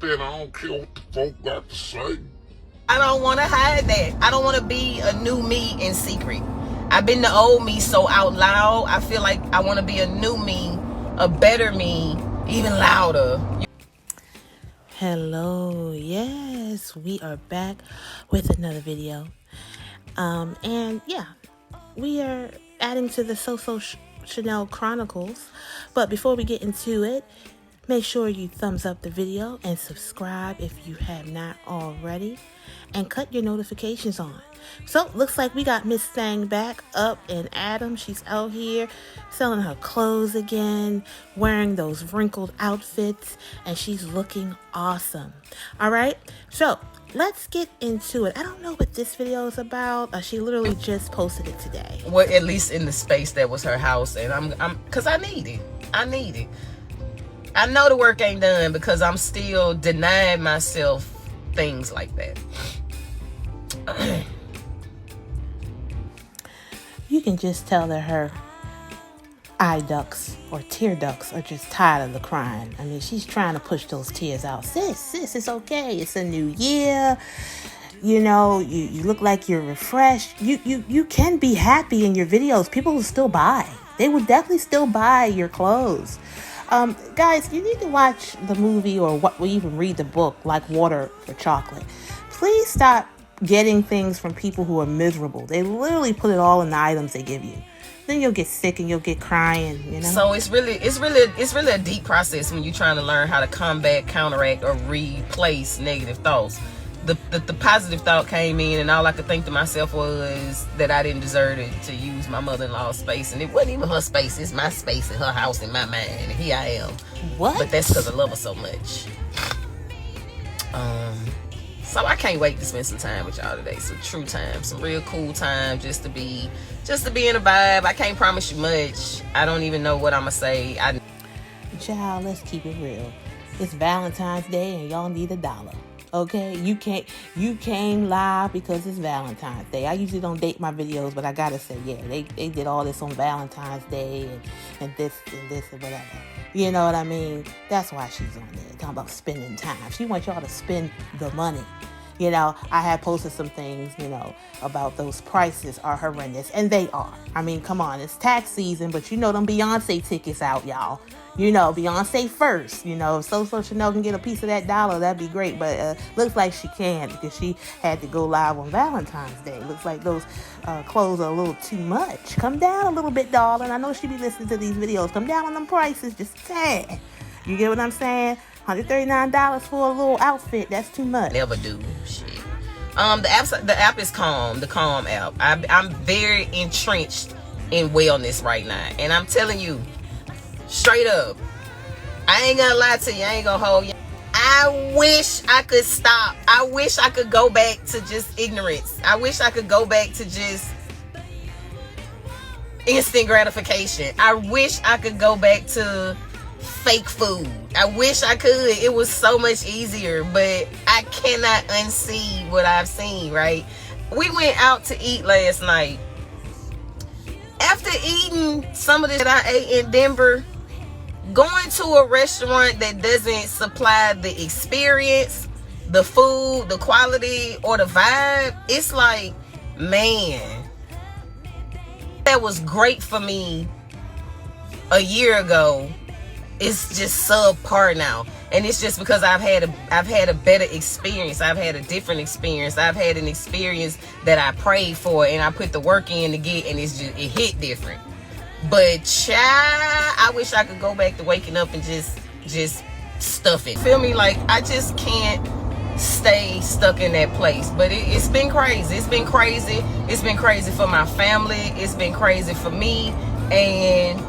Then I don't care what the folk got to say. I don't want to hide that. I don't want to be a new me in secret. I've been the old me so out loud. I feel like I want to be a new me, a better me, even louder. Hello, yes, we are back with another video. And yeah, we are adding to the Chanel Chronicles. But before we get into it, make sure you thumbs up the video and subscribe if you have not already, and cut your notifications on. So looks like we got Miss Thang back up and Adam. She's out here selling her clothes again, wearing those wrinkled outfits, and she's looking awesome. All right, so let's get into it. I don't know what this video is about. She literally just posted it today. Well, at least in the space that was her house, and I'm because I need it. I need it. I know the work ain't done because I'm still denying myself things like that. You can just tell that her eye ducts or tear ducts are just tired of the crying. I mean, she's trying to push those tears out. Sis, it's okay. It's a new year. You know, you look like you're refreshed. You can be happy in your videos. People will still buy. They will definitely still buy your clothes. Guys, you need to watch the movie or even read the book, Like Water for Chocolate. Please stop getting things from people who are miserable. They literally put it all in the items they give you. Then you'll get sick and you'll get crying, you know. So it's really a deep process when you're trying to learn how to combat, counteract, or replace negative thoughts. The positive thought came in, and all I could think to myself was that I didn't deserve it to use my mother-in-law's space, and it wasn't even her space. It's my space in her house in my mind, and here I am. What? But that's because I love her so much. So I can't wait to spend some time with y'all today. Some true time, some real cool time, just to be in a vibe. I can't promise you much. I don't even know what I'm gonna say. Child, let's keep it real. It's Valentine's Day and y'all need $1. Okay, you came live because it's Valentine's Day. I usually don't date my videos, but I gotta say, yeah, they did all this on Valentine's Day and this and whatever. You know what I mean? That's why she's on there, talking about spending time. She wants y'all to spend the money. You know, I had posted some things, you know, about those prices are horrendous, and they are. I mean, come on, it's tax season, but you know them Beyonce tickets out, y'all. You know, Beyonce first. You know, if So Chanel can get a piece of that dollar, that'd be great. But looks like she can't because she had to go live on Valentine's Day. Looks like those clothes are a little too much. Come down a little bit, darling. I know she be listening to these videos. Come down on them prices, just a tad. You get what I'm saying? $139 for a little outfit. That's too much. Never do shit. The app is Calm, the Calm app. I'm very entrenched in wellness right now, and I'm telling you, straight up, I ain't gonna lie to you. I ain't gonna hold you. I wish I could stop. I wish I could go back to just ignorance. I wish I could go back to just instant gratification. I wish I could go back to fake food. I wish I could. It was so much easier, but I cannot unsee what I've seen, right? We went out to eat last night. After eating some of this that I ate in Denver, going to a restaurant that doesn't supply the experience, the food, the quality, or the vibe, it's like, man, that was great for me a year ago. It's just subpar now, and it's just because I've had a better experience. I've had a different experience. I've had an experience that I prayed for and I put the work in to get, and it hit different. But child, I wish I could go back to waking up and just stuff it. Feel me? Like I just can't stay stuck in that place. But it's been crazy. It's been crazy. It's been crazy for my family. It's been crazy for me. And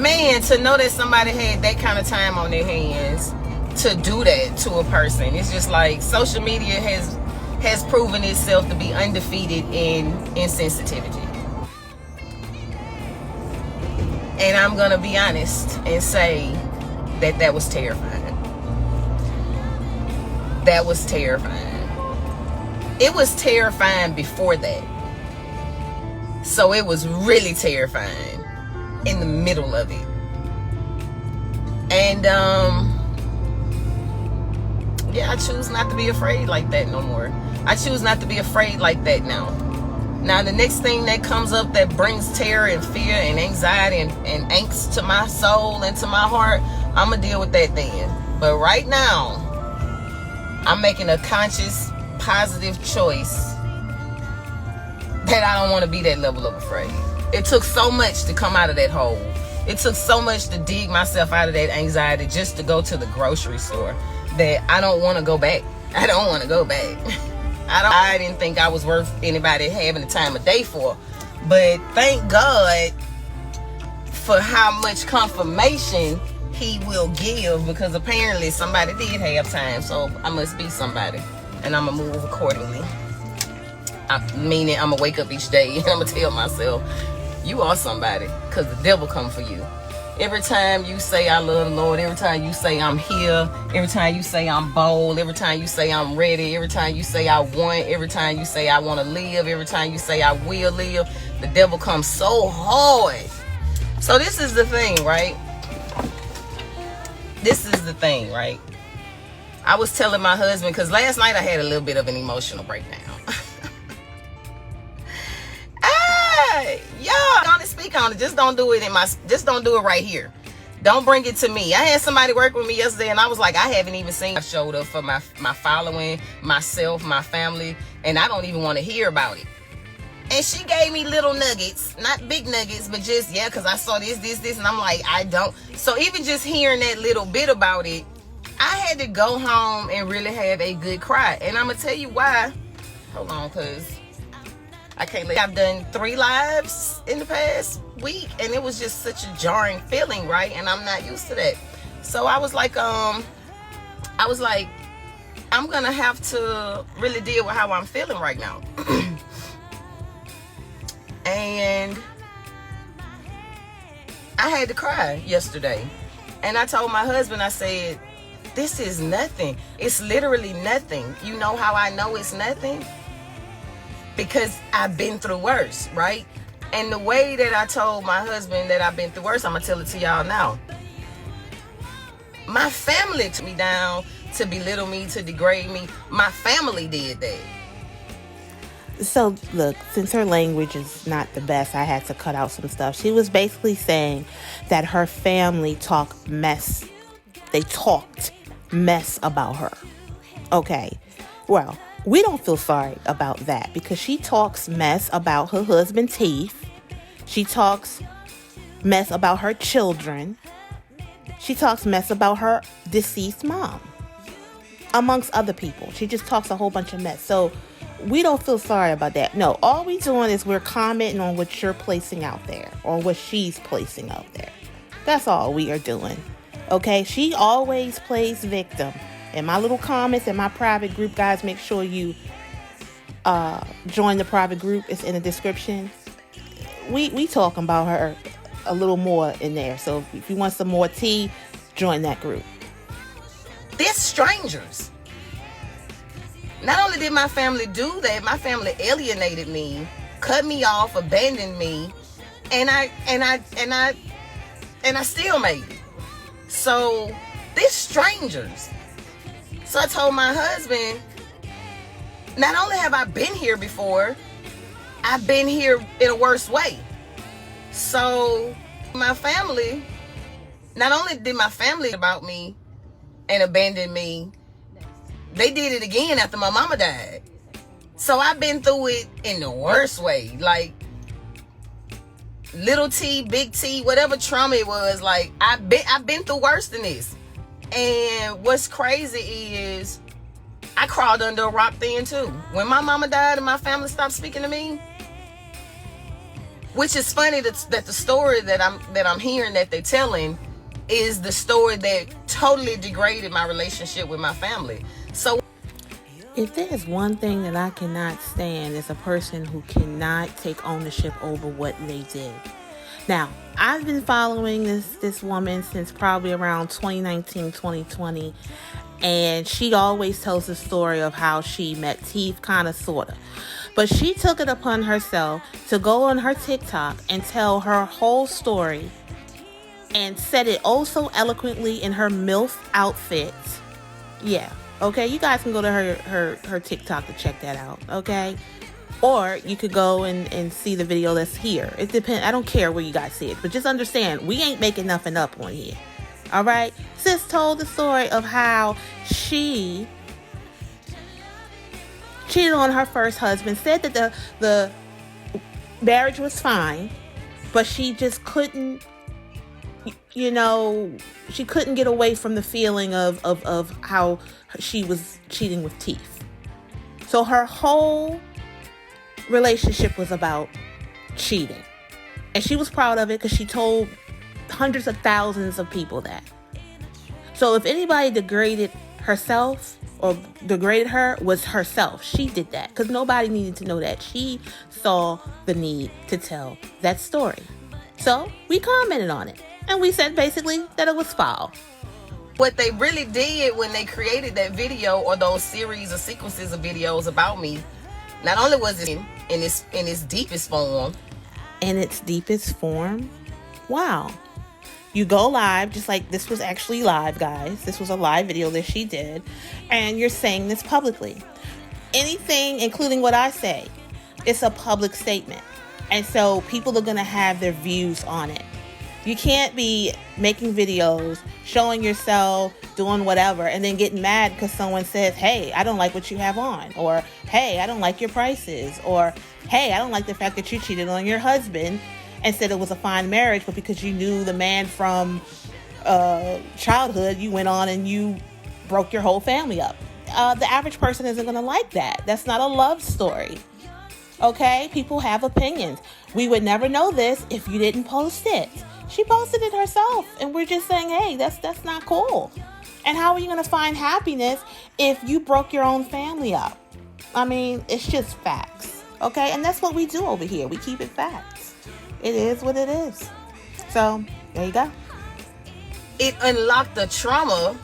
man, to know that somebody had that kind of time on their hands to do that to a person, it's just like social media has proven itself to be undefeated in insensitivity. And I'm gonna be honest and say that was terrifying. That was terrifying. It was terrifying before that. So it was really terrifying in the middle of it. And Yeah, I choose not to be afraid like that no more. I choose not to be afraid like that now. Now, the next thing that comes up that brings terror and fear and anxiety and angst to my soul and to my heart, I'm going to deal with that then. But right now, I'm making a conscious, positive choice that I don't want to be that level of afraid. It took so much to come out of that hole. It took so much to dig myself out of that anxiety just to go to the grocery store that I don't want to go back. I don't want to go back. I didn't think I was worth anybody having the time of day for. But thank God for how much confirmation he will give, because apparently somebody did have time. So I must be somebody. And I'm going to move accordingly. Meaning I'm going to wake up each day and I'm going to tell myself, you are somebody, because the devil come for you. Every time you say I love the Lord, every time you say I'm here, every time you say I'm bold, every time you say I'm ready, every time you say I want, every time you say I want to live, every time you say I will live, the devil comes so hard. So this is the thing, right? This is the thing, right? I was telling my husband, because last night I had a little bit of an emotional breakdown. Y'all gonna speak on it. Just don't do it just don't do it right here. Don't bring it to me. I had somebody work with me yesterday and I was like, I haven't even seen I showed up for my following, myself, my family, and I don't even want to hear about it. And she gave me little nuggets, not big nuggets, but just, yeah, because I saw this, and I'm like, I don't. So even just hearing that little bit about it, I had to go home and really have a good cry. And I'm gonna tell you why. Hold on, because I can't let. I've done 3 lives in the past week, and it was just such a jarring feeling, right? And I'm not used to that. So I was like, I'm gonna have to really deal with how I'm feeling right now. And I had to cry yesterday. And I told my husband, I said, this is nothing. It's literally nothing. You know how I know it's nothing? Because I've been through worse, right? And the way that I told my husband that I've been through worse, I'm going to tell it to y'all now. My family took me down to belittle me, to degrade me. My family did that. So, look, since her language is not the best, I had to cut out some stuff. She was basically saying that her family talked mess about her. Okay, well, we don't feel sorry about that because she talks mess about her husband's teeth. She talks mess about her children. She talks mess about her deceased mom, amongst other people. She just talks a whole bunch of mess. So we don't feel sorry about that. No, all we're doing is we're commenting on what you're placing out there, or what she's placing out there. That's all we are doing. Okay, she always plays victim. In my little comments in my private group, guys, make sure you join the private group. It's in the description. We talking about her a little more in there. So if you want some more tea, join that group. They're strangers. Not only did my family do that, my family alienated me, cut me off, abandoned me, and I still made it. So they're strangers. So I told my husband, not only have I been here before, I've been here in a worse way. So my family, not only did my family about me and abandon me, they did it again after my mama died. So I've been through it in the worst way. Like, little T, big T, whatever trauma it was, like, I've been through worse than this. And what's crazy is I crawled under a rock then too. When my mama died and my family stopped speaking to me, which is funny that the story that I'm hearing that they're telling is the story that totally degraded my relationship with my family. So if there's one thing that I cannot stand, is a person who cannot take ownership over what they did. Now, I've been following this woman since probably around 2019, 2020, and she always tells the story of how she met Teeth, kind of, sort of. But she took it upon herself to go on her TikTok and tell her whole story, and said it oh so eloquently in her MILF outfit. Yeah, Okay, you guys can go to her TikTok to check that out. Okay, or you could go and see the video that's here. It depends. I don't care where you guys see it, but just understand we ain't making nothing up on here. All right, sis told the story of how she cheated on her first husband. Said that the marriage was fine, but she just couldn't. She couldn't get away from the feeling of how she was cheating with teeth. So her whole relationship was about cheating. And she was proud of it because she told hundreds of thousands of people that. So if anybody degraded herself or degraded her, was herself. She did that because nobody needed to know that. She saw the need to tell that story. So we commented on it. And we said basically that it was foul. What they really did when they created that video or those series or sequences of videos about me, not only was it in its deepest form. In its deepest form? Wow. You go live, just like this was actually live, guys. This was a live video that she did. And you're saying this publicly. Anything, including what I say, it's a public statement. And so people are going to have their views on it. You can't be making videos, showing yourself, doing whatever, and then getting mad because someone says, hey, I don't like what you have on. Or, hey, I don't like your prices. Or, hey, I don't like the fact that you cheated on your husband and said it was a fine marriage, but because you knew the man from childhood, you went on and you broke your whole family up. The average person isn't going to like that. That's not a love story. Okay? People have opinions. We would never know this if you didn't post it. She posted it herself, and we're just saying, hey, that's not cool. And how are you going to find happiness if you broke your own family up? I mean, it's just facts, okay? And that's what we do over here. We keep it facts. It is what it is. So, there you go. It unlocked the trauma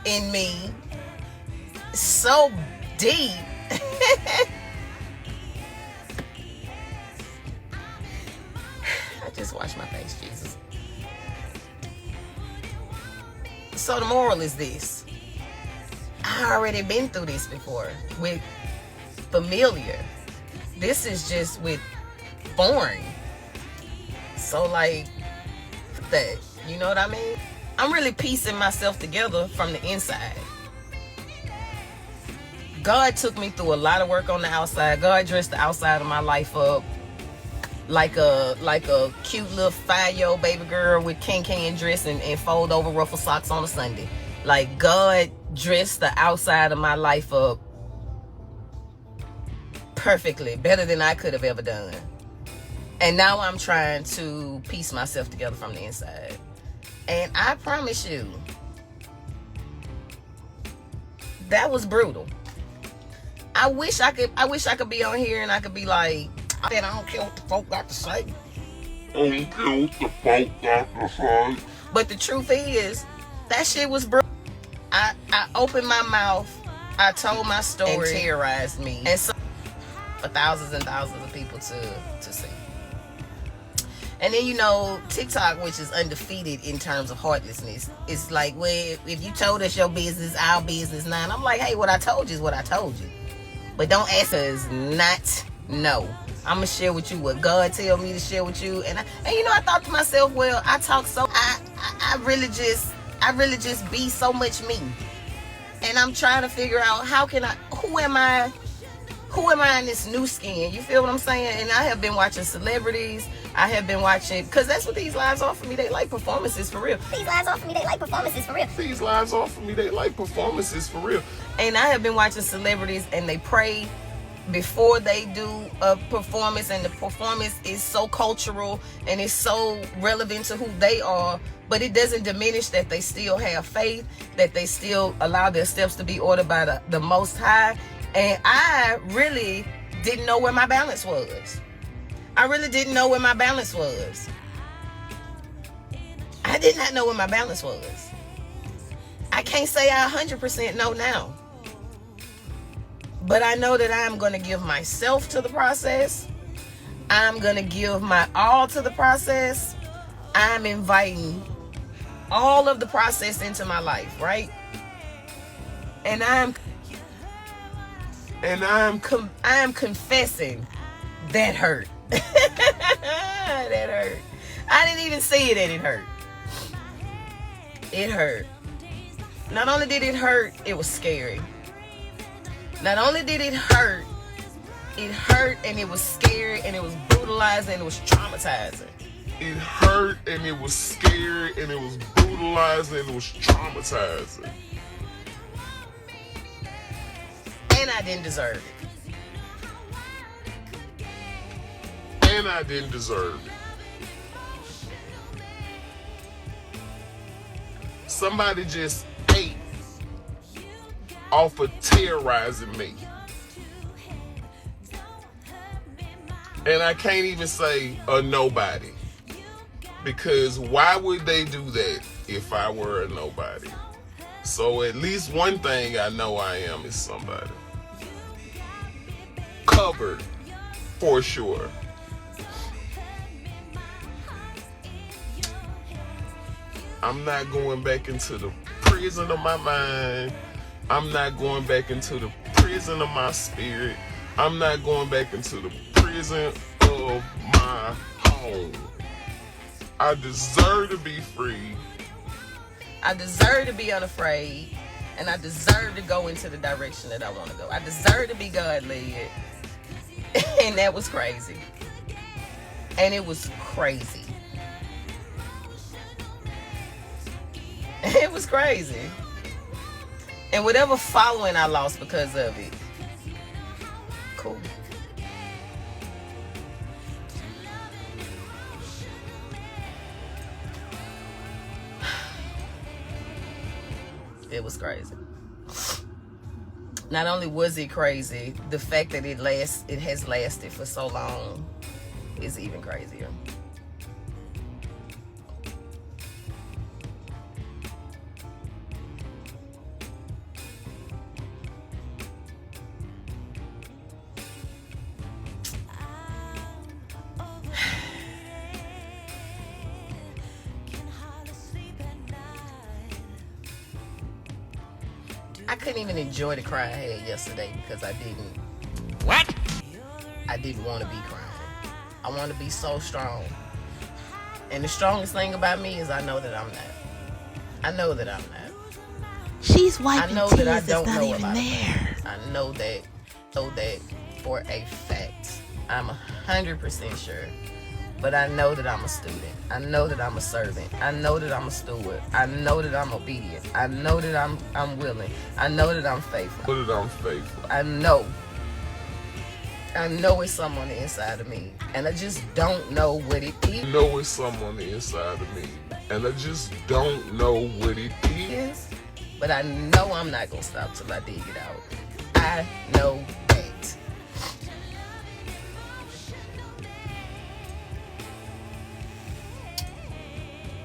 in me so deep. Just wash my face, Jesus. So the moral is this. I already been through this before with familiar. This is just with foreign. So like that, you know what I mean? I'm really piecing myself together from the inside. God took me through a lot of work on the outside. God dressed the outside of my life up like a cute little 5-year-old baby girl with can dress and fold over ruffle socks on a Sunday. Like, God dressed the outside of my life up perfectly, better than I could have ever done. And now I'm trying to piece myself together from the inside. And I promise you, that was brutal. I wish I could be on here and I could be like, I don't care what the folk got to say. But the truth is, that shit was brutal. I opened my mouth, I told my story, and terrorized me. And so for thousands and thousands of people to see. And then, TikTok, which is undefeated in terms of heartlessness, it's like, well, if you told us your business, our business now. And I'm like, hey, what I told you is what I told you. But don't ask us not know. I'm going to share with you what God tell me to share with you. And I thought to myself, well, I talk so, I really just be so much me. And I'm trying to figure out who am I in this new skin? You feel what I'm saying? And I have been watching celebrities. I have been watching, because that's what these lives are for me. They like performances for real. And I have been watching celebrities, and they pray before they do a performance, and the performance is so cultural and it's so relevant to who they are, but it doesn't diminish that they still have faith, that they still allow their steps to be ordered by the Most High. And I really didn't know where my balance was. I did not know where my balance was. I can't say I 100% know now. But I know that I'm going to give myself to the process. I'm going to give my all to the process. I'm inviting all of the process into my life, right? And I am confessing that hurt. That hurt. I didn't even see it and it hurt. It hurt. Not only did it hurt, it was scary. Not only did it hurt and it was scary and it was brutalizing and it was traumatizing. It hurt and it was scary and it was brutalizing and it was traumatizing. And I didn't deserve it. And I didn't deserve it. Somebody just ate off of terrorizing me. And I can't even say a nobody. Because why would they do that if I were a nobody? So at least one thing I know I am is somebody. Covered, for sure. I'm not going back into the prison of my mind. I'm not going back into the prison of my spirit. I'm not going back into the prison of my home. I deserve to be free. I deserve to be unafraid. And I deserve to go into the direction that I want to go. I deserve to be God-led. And that was crazy. And it was crazy. It was crazy. And whatever following I lost because of it. Cool. It was crazy. Not only was it crazy, the fact that it has lasted for so long is even crazier. I couldn't even enjoy the cry I had yesterday because I didn't want to be crying. I want to be so strong. And the strongest thing about me is I know that I'm not. I know that I'm not. She's wiping I know tears that I that's don't not know even about there. it. I know that for a fact. I'm 100% sure. But I know that I'm a student. I know that I'm a servant. I know that I'm a steward. I know that I'm obedient. I know that I'm willing. I know that I'm faithful. I know it's something on the inside of me. And I just don't know what it is. I know it's something on the inside of me. And I just don't know what it is. But I know I'm not going to stop till I dig it out. I know that.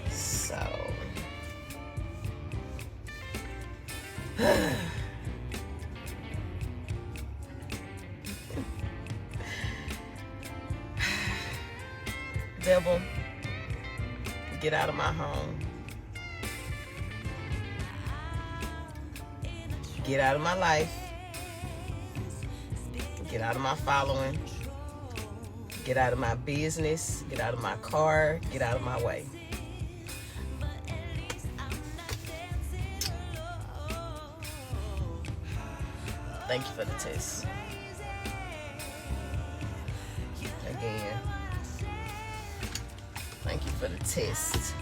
So. Devil, get out of my home. Get out of my life. Get out of my following. Get out of my business. Get out of my car. Get out of my way. Thank you for the test. Again. Thank you for the test.